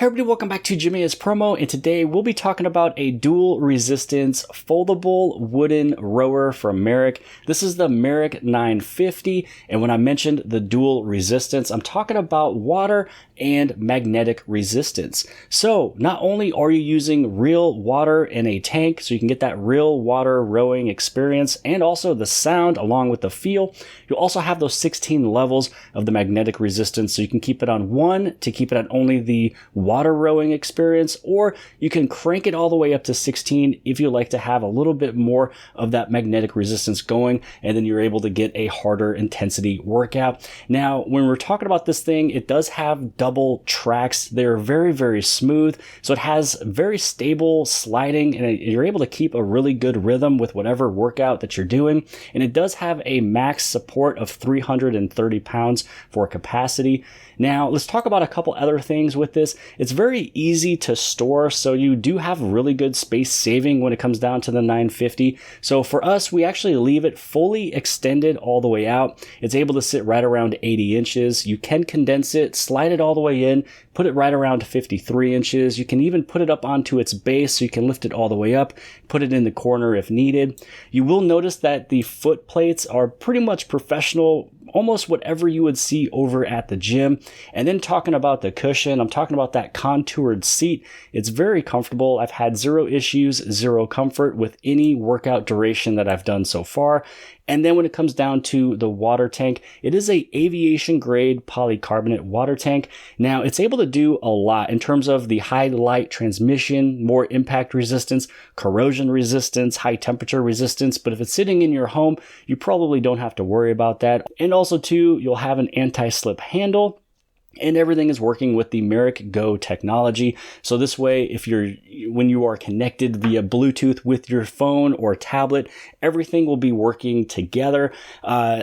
everybody, welcome back to Jimmy is Promo, and today we'll be talking about a dual resistance foldable wooden rower from Merach. This is the Merach 950, and when I mentioned the dual resistance, I'm talking about water and magnetic resistance. So not only are you using real water in a tank, so you can get that real water rowing experience and also the sound along with the feel, you'll also have those 16 levels of the magnetic resistance, so you can keep it on one to keep it on only the water rowing experience, or you can crank it all the way up to 16 if you like to have a little bit more of that magnetic resistance going, and then you're able to get a harder intensity workout. Now, when we're talking about this thing, it does have double tracks. They're very, very smooth, so it has very stable sliding, and you're able to keep a really good rhythm with whatever workout that you're doing. And it does have a max support of 330 pounds for capacity. Now, let's talk about a couple other things with this. It's very easy to store, so you do have really good space saving when it comes down to the 950. So for us, we actually leave it fully extended all the way out. It's able to sit right around 80 inches. You can condense it, slide it all the way in, put it right around 53 inches. You can even put it up onto its base, so you can lift it all the way up, put it in the corner if needed. You will notice that the foot plates are pretty much professional, almost whatever you would see over at the gym. And then talking about the cushion, I'm talking about that contoured seat. It's very comfortable. I've had zero issues, zero comfort with any workout duration that I've done so far. And then when it comes down to the water tank, it is a aviation grade polycarbonate water tank. Now, it's able to do a lot in terms of the high light transmission, more impact resistance, corrosion resistance, high temperature resistance. But if it's sitting in your home, you probably don't have to worry about that. And also too, you'll have an anti-slip handle. And everything is working with the Merach Go technology. So this way, when you are connected via Bluetooth with your phone or tablet, everything will be working together.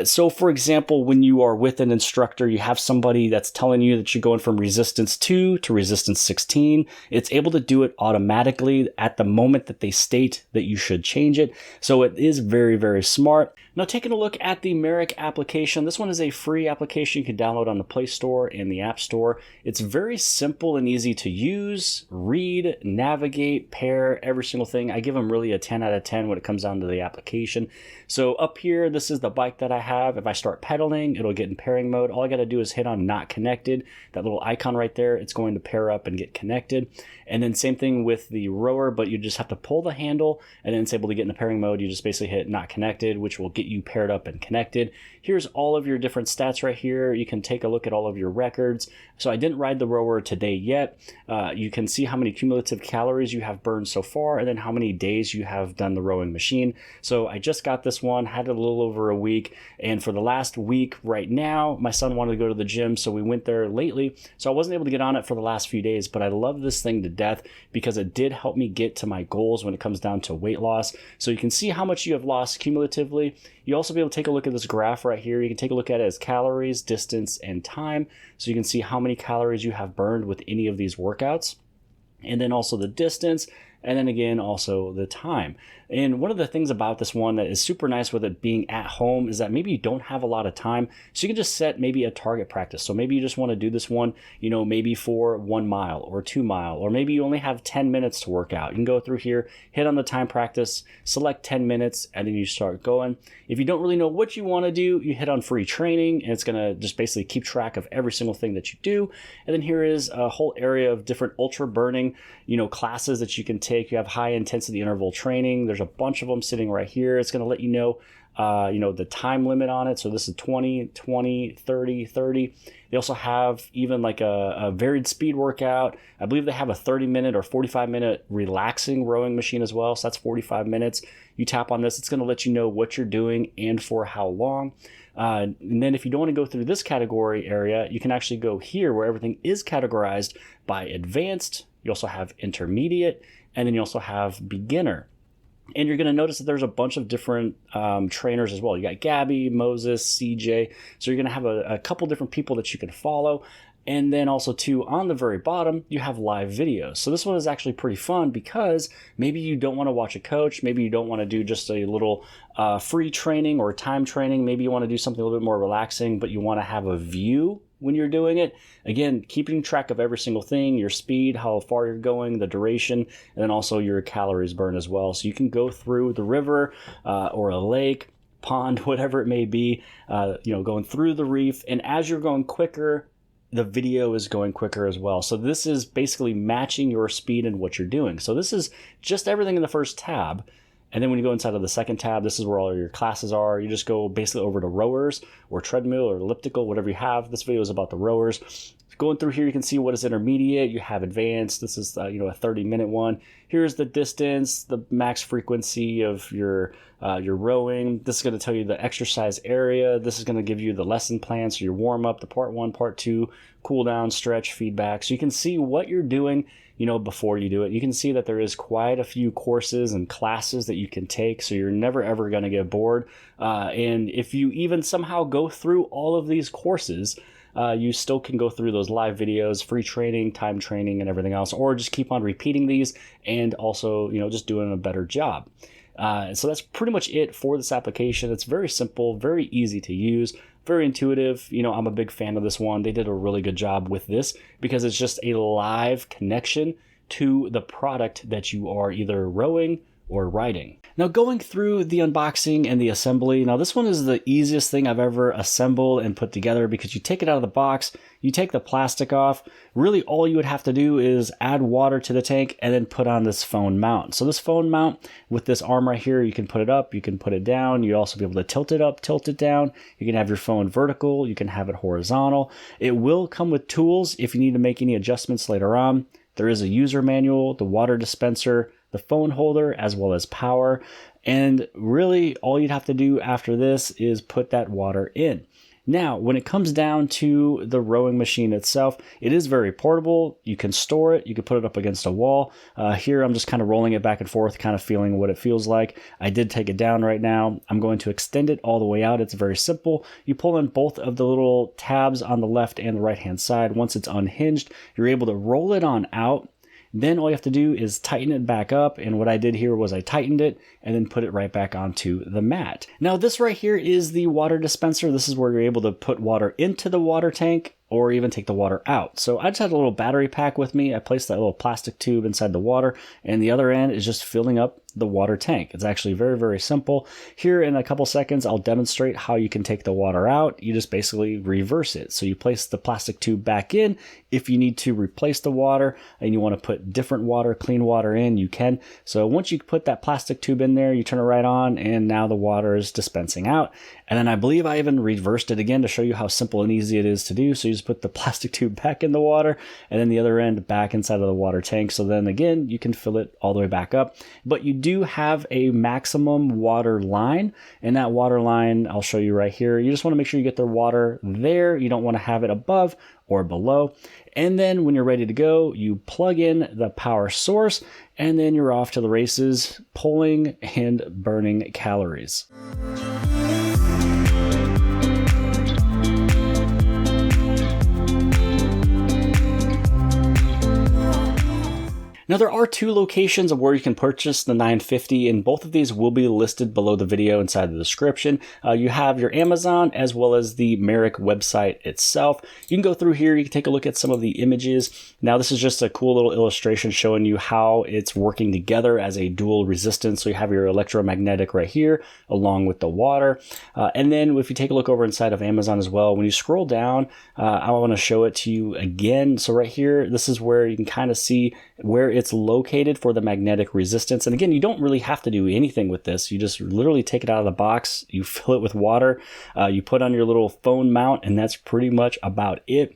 So for example, when you are with an instructor, you have somebody that's telling you that you're going from resistance 2 to resistance 16. It's able to do it automatically at the moment that they state that you should change it. So it is very, very smart. Now, taking a look at the Merach application, this one is a free application you can download on the Play Store and the App Store. It's very simple and easy to use, read, navigate, pair, every single thing. I give them really a 10 out of 10 when it comes down to the application. So up here, this is the bike that I have. If I start pedaling, it'll get in pairing mode. All I got to do is hit on not connected, that little icon right there. It's going to pair up and get connected. And then same thing with the rower, but you just have to pull the handle and then it's able to get in the pairing mode. You just basically hit not connected, which will get you paired up and connected. Here's all of your different stats right here. You can take a look at all of your records. So I didn't ride the rower today yet. You can see how many cumulative calories you have burned so far and then how many days you have done the rowing machine. So I just got this one, had it a little over a week. And for the last week right now, my son wanted to go to the gym, so we went there lately. So I wasn't able to get on it for the last few days, but I love this thing to death because it did help me get to my goals when it comes down to weight loss. So you can see how much you have lost cumulatively. You also be able to take a look at this graph right here. You can take a look at it as calories, distance, and time. So you can see how many calories you have burned with any of these workouts. And then also the distance, and then again, also the time. And one of the things about this one that is super nice with it being at home is that maybe you don't have a lot of time. So you can just set maybe a target practice. So maybe you just want to do this one, maybe for 1 mile or 2 mile, or maybe you only have 10 minutes to work out. You can go through here, hit on the time practice, select 10 minutes, and then you start going. If you don't really know what you want to do, you hit on free training, and it's going to just basically keep track of every single thing that you do. And then here is a whole area of different ultra burning, classes that you can take. You have high intensity interval training. There's a bunch of them sitting right here. It's going to let you know, the time limit on it. So this is 20, 20, 30, 30. They also have even like a varied speed workout. I believe they have a 30-minute or 45-minute relaxing rowing machine as well. So that's 45 minutes. You tap on this, it's going to let you know what you're doing and for how long. And then if you don't want to go through this category area, you can actually go here where everything is categorized by advanced. You also have intermediate, and then you also have beginner. And you're going to notice that there's a bunch of different trainers as well. You got Gabby, Moses, CJ. So you're going to have a couple different people that you can follow. And then also too, on the very bottom, you have live videos. So this one is actually pretty fun because maybe you don't want to watch a coach. Maybe you don't want to do just a little free training or time training. Maybe you want to do something a little bit more relaxing, but you want to have a view when you're doing it. Again, keeping track of every single thing, your speed, how far you're going, the duration, and then also your calories burned as well. So you can go through the river or a lake, pond, whatever it may be, going through the reef. And as you're going quicker, the video is going quicker as well. So this is basically matching your speed and what you're doing. So this is just everything in the first tab. And then when you go inside of the second tab, this is where all your classes are. You just go basically over to rowers or treadmill or elliptical, whatever you have. This video is about the rowers. Going through here, you can see what is intermediate. You have advanced. This is a 30-minute one. Here's the distance, the max frequency of your rowing. This is going to tell you the exercise area. This is going to give you the lesson plan, so your warm up, the part 1, part 2, cool down, stretch, feedback. So you can see what you're doing, before you do it. You can see that there is quite a few courses and classes that you can take, so you're never ever going to get bored. And if you even somehow go through all of these courses, you still can go through those live videos, free training, time training, and everything else, or just keep on repeating these and also, just doing a better job. So that's pretty much it for this application. It's very simple, very easy to use, very intuitive. I'm a big fan of this one. They did a really good job with this because it's just a live connection to the product that you are either rowing or riding. Now, going through the unboxing and the assembly, now this one is the easiest thing I've ever assembled and put together because you take it out of the box, you take the plastic off. Really, all you would have to do is add water to the tank and then put on this phone mount. So this phone mount with this arm right here, you can put it up, you can put it down. You'll also be able to tilt it up, tilt it down. You can have your phone vertical, you can have it horizontal. It will come with tools if you need to make any adjustments later on. There is a user manual, the water dispenser, the phone holder, as well as power. And really, all you'd have to do after this is put that water in. Now, when it comes down to the rowing machine itself, it is very portable. You can store it. You can put it up against a wall. Here, I'm just kind of rolling it back and forth, kind of feeling what it feels like. I did take it down right now. I'm going to extend it all the way out. It's very simple. You pull in both of the little tabs on the left and the right-hand side. Once it's unhinged, you're able to roll it on out. Then all you have to do is tighten it back up. And what I did here was I tightened it and then put it right back onto the mat. Now this right here is the water dispenser. This is where you're able to put water into the water tank or even take the water out. So I just had a little battery pack with me. I placed that little plastic tube inside the water, and the other end is just filling up the water tank. It's actually very, very simple. Here in a couple seconds, I'll demonstrate how you can take the water out. You just basically reverse it. So you place the plastic tube back in. If you need to replace the water and you want to put different water, clean water in, you can. So once you put that plastic tube in there, you turn it right on, and now the water is dispensing out. And then I believe I even reversed it again to show you how simple and easy it is to do. So you just put the plastic tube back in the water and then the other end back inside of the water tank. So then again, you can fill it all the way back up. But you do have a maximum water line, and that water line I'll show you right here. You just want to make sure you get the water there. You don't want to have it above or below. And then when you're ready to go, you plug in the power source, and then you're off to the races, pulling and burning calories. Now, there are two locations of where you can purchase the 950, and both of these will be listed below the video inside the description. You have your Amazon as well as the Merach website itself. You can go through here, you can take a look at some of the images. Now, this is just a cool little illustration showing you how it's working together as a dual resistance. So you have your electromagnetic right here along with the water. And then if you take a look over inside of Amazon as well, when you scroll down, I want to show it to you again. So right here, this is where you can kind of see where it's located for the magnetic resistance. And again, you don't really have to do anything with this. You just literally take it out of the box, you fill it with water, you put on your little phone mount, and that's pretty much about it.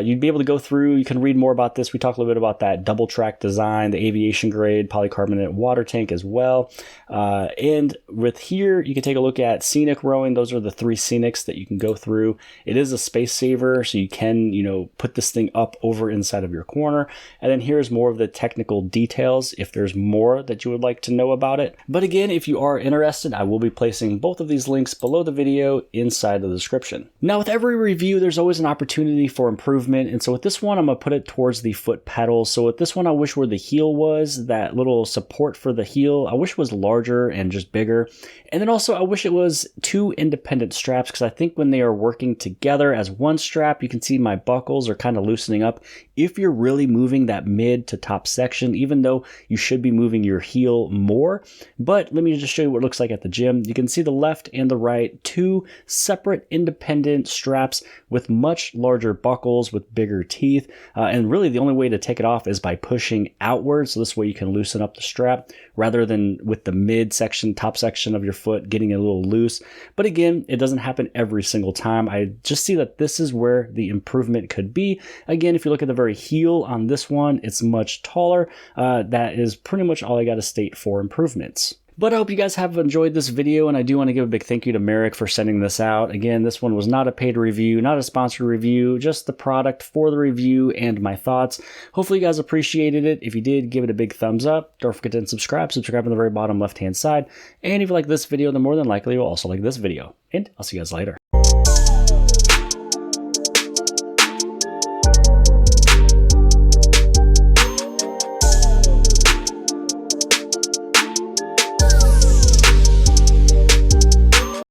You'd be able to go through, you can read more about this. We talked a little bit about that double track design, the aviation grade polycarbonate water tank as well. And with here, you can take a look at scenic rowing. Those are the 3 scenics that you can go through. It is a space saver, so you can, put this thing up over inside of your corner. And then here's more of the technical details if there's more that you would like to know about it. But again, if you are interested, I will be placing both of these links below the video inside the description. Now, with every review, there's always an opportunity for improvement. And so with this one, I'm going to put it towards the foot pedal. So with this one, I wish where the heel was, that little support for the heel, I wish it was larger and just bigger. And then also, I wish it was 2 independent straps, because I think when they are working together as one strap, you can see my buckles are kind of loosening up. If you're really moving that mid to top section, even though you should be moving your heel more. But let me just show you what it looks like at the gym. You can see the left and the right, 2 separate independent straps with much larger buckles with bigger teeth. And really the only way to take it off is by pushing outwards. So this way you can loosen up the strap rather than with the mid section, top section of your foot getting a little loose. But again, it doesn't happen every single time. I just see that this is where the improvement could be. Again, if you look at the very heel on this one, it's much taller. That is pretty much all I got to state for improvements. But I hope you guys have enjoyed this video, and I do want to give a big thank you to Merach for sending this out. Again, this one was not a paid review, not a sponsored review, just the product for the review and my thoughts. Hopefully you guys appreciated it. If you did, give it a big thumbs up. Don't forget to subscribe. Subscribe on the very bottom left-hand side. And if you like this video, then more than likely you'll also like this video. And I'll see you guys later.